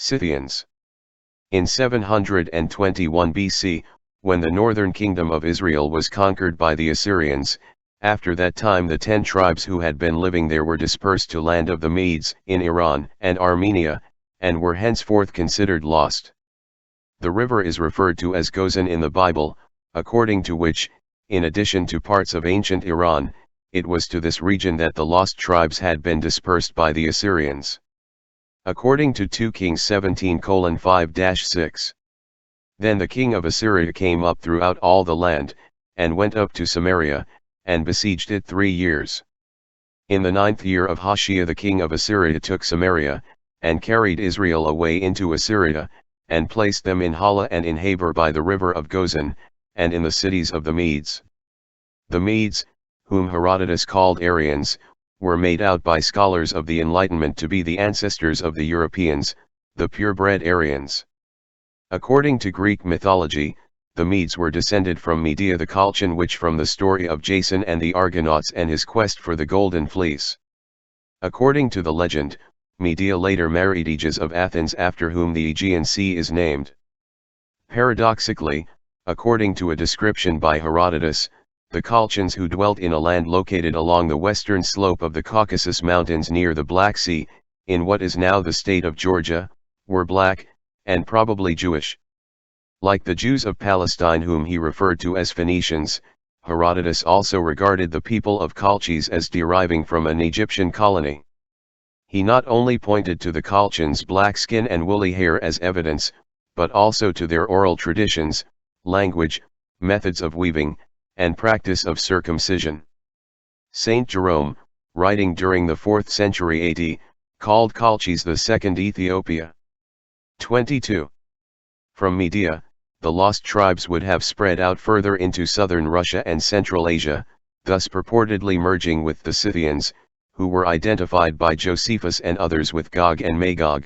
Scythians. In 721 BC, when the northern kingdom of Israel was conquered by the Assyrians, after that time the 10 tribes who had been living there were dispersed to land of the Medes in Iran and Armenia, and were henceforth considered lost. The river is referred to as Gozan in the Bible, according to which, in addition to parts of ancient Iran, it was to this region that the lost tribes had been dispersed by the Assyrians. According to 2 Kings 17:5-6. Then the king of Assyria came up throughout all the land, and went up to Samaria, and besieged it 3 years. In the 9th year of Hoshea the king of Assyria took Samaria, and carried Israel away into Assyria, and placed them in Hala and in Habor by the river of Gozan, and in the cities of the Medes. The Medes, whom Herodotus called Aryans, were made out by scholars of the Enlightenment to be the ancestors of the Europeans, the purebred Aryans. According to Greek mythology, the Medes were descended from Medea the Colchian witch from the story of Jason and the Argonauts and his quest for the Golden Fleece. According to the legend, Medea later married Aegeus of Athens, after whom the Aegean Sea is named. Paradoxically, according to a description by Herodotus, the Colchians who dwelt in a land located along the western slope of the Caucasus Mountains near the Black Sea, in what is now the state of Georgia, were black, and probably Jewish. Like the Jews of Palestine whom he referred to as Phoenicians, Herodotus also regarded the people of Colchis as deriving from an Egyptian colony. He not only pointed to the Colchians' black skin and woolly hair as evidence, but also to their oral traditions, language, methods of weaving, and practice of circumcision. Saint Jerome, writing during the 4th century AD, called Colchis the second Ethiopia. 22. From Media, the lost tribes would have spread out further into southern Russia and Central Asia, thus purportedly merging with the Scythians, who were identified by Josephus and others with Gog and Magog.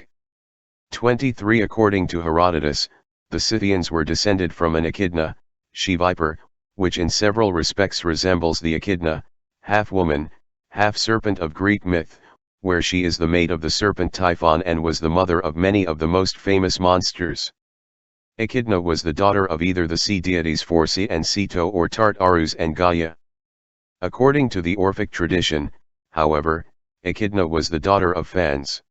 23. According to Herodotus, the Scythians were descended from an echidna, she-viper, which in several respects resembles the echidna, half-woman, half-serpent of Greek myth, where she is the mate of the serpent Typhon and was the mother of many of the most famous monsters. Echidna was the daughter of either the sea deities Phorcys and Ceto or Tartarus and Gaia. According to the Orphic tradition, however, Echidna was the daughter of Phans.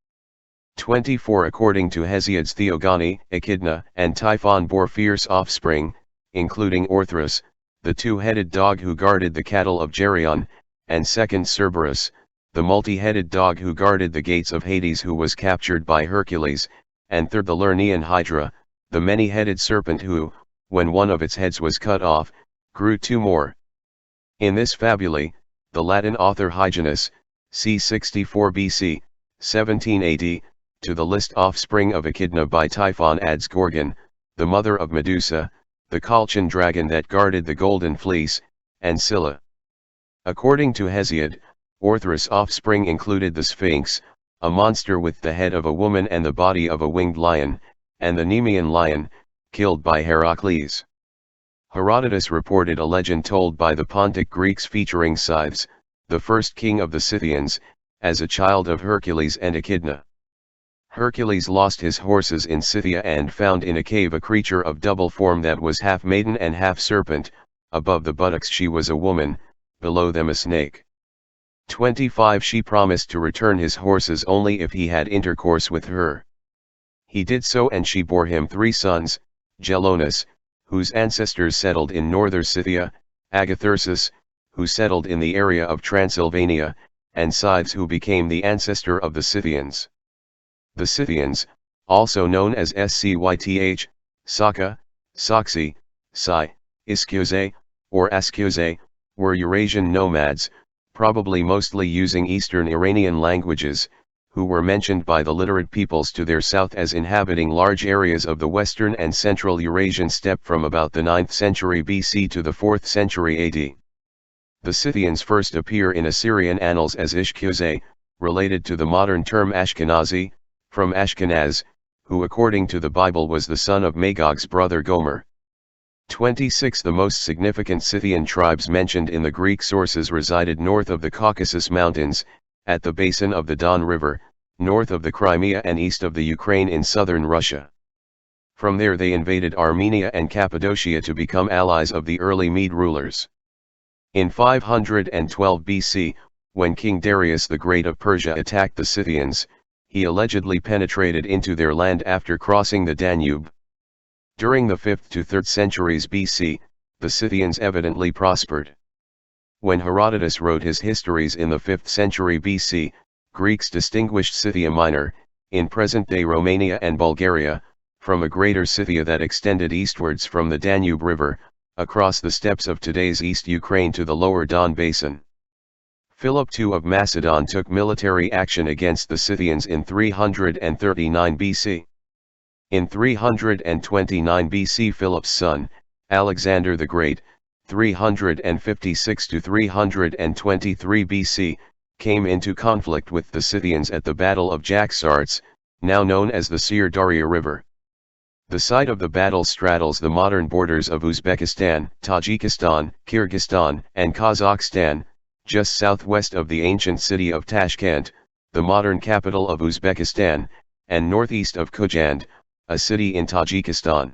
24. According to Hesiod's Theogony, Echidna and Typhon bore fierce offspring, including Orthrus, the two-headed dog who guarded the cattle of Geryon, and second Cerberus, the multi-headed dog who guarded the gates of Hades who was captured by Hercules, and third the Lernaean Hydra, the many-headed serpent who, when one of its heads was cut off, grew 2 more. In this fabulae, the Latin author Hyginus, c. 64 BC, 17 AD, to the list offspring of Echidna by Typhon adds Gorgon, the mother of Medusa, the Colchian dragon that guarded the Golden Fleece, and Scylla. According to Hesiod, Orthrus' offspring included the Sphinx, a monster with the head of a woman and the body of a winged lion, and the Nemean lion, killed by Heracles. Herodotus reported a legend told by the Pontic Greeks featuring Scythes, the first king of the Scythians, as a child of Hercules and Echidna. Hercules lost his horses in Scythia and found in a cave a creature of double form that was half maiden and half serpent. Above the buttocks she was a woman, below them a snake. 25. She promised to return his horses only if he had intercourse with her. He did so, and she bore him 3 sons, Gelonus, whose ancestors settled in northern Scythia, Agathyrsus, who settled in the area of Transylvania, and Scythes, who became the ancestor of the Scythians. The Scythians, also known as Scyth, Saka, Soxi, Sai, Iskyoze, or Askyoze, were Eurasian nomads, probably mostly using Eastern Iranian languages, who were mentioned by the literate peoples to their south as inhabiting large areas of the western and central Eurasian steppe from about the 9th century BC to the 4th century AD. The Scythians first appear in Assyrian annals as Ishkyoze, related to the modern term Ashkenazi, from Ashkenaz, who according to the Bible was the son of Magog's brother Gomer. 26. The most significant Scythian tribes mentioned in the Greek sources resided north of the Caucasus Mountains, at the basin of the Don River, north of the Crimea and east of the Ukraine in southern Russia. From there they invaded Armenia and Cappadocia to become allies of the early Mede rulers. In 512 BC, when King Darius the Great of Persia attacked the Scythians, he allegedly penetrated into their land after crossing the Danube. During the 5th to 3rd centuries BC, the Scythians evidently prospered. When Herodotus wrote his histories in the 5th century BC, Greeks distinguished Scythia Minor, in present-day Romania and Bulgaria, from a greater Scythia that extended eastwards from the Danube River, across the steppes of today's East Ukraine to the lower Don Basin. Philip II of Macedon took military action against the Scythians in 339 BC. In 329 BC Philip's son, Alexander the Great, 356 to 323 BC, came into conflict with the Scythians at the Battle of Jaxartes, now known as the Syr-Darya River. The site of the battle straddles the modern borders of Uzbekistan, Tajikistan, Kyrgyzstan, and Kazakhstan, just southwest of the ancient city of Tashkent, the modern capital of Uzbekistan, and northeast of Khujand, a city in Tajikistan.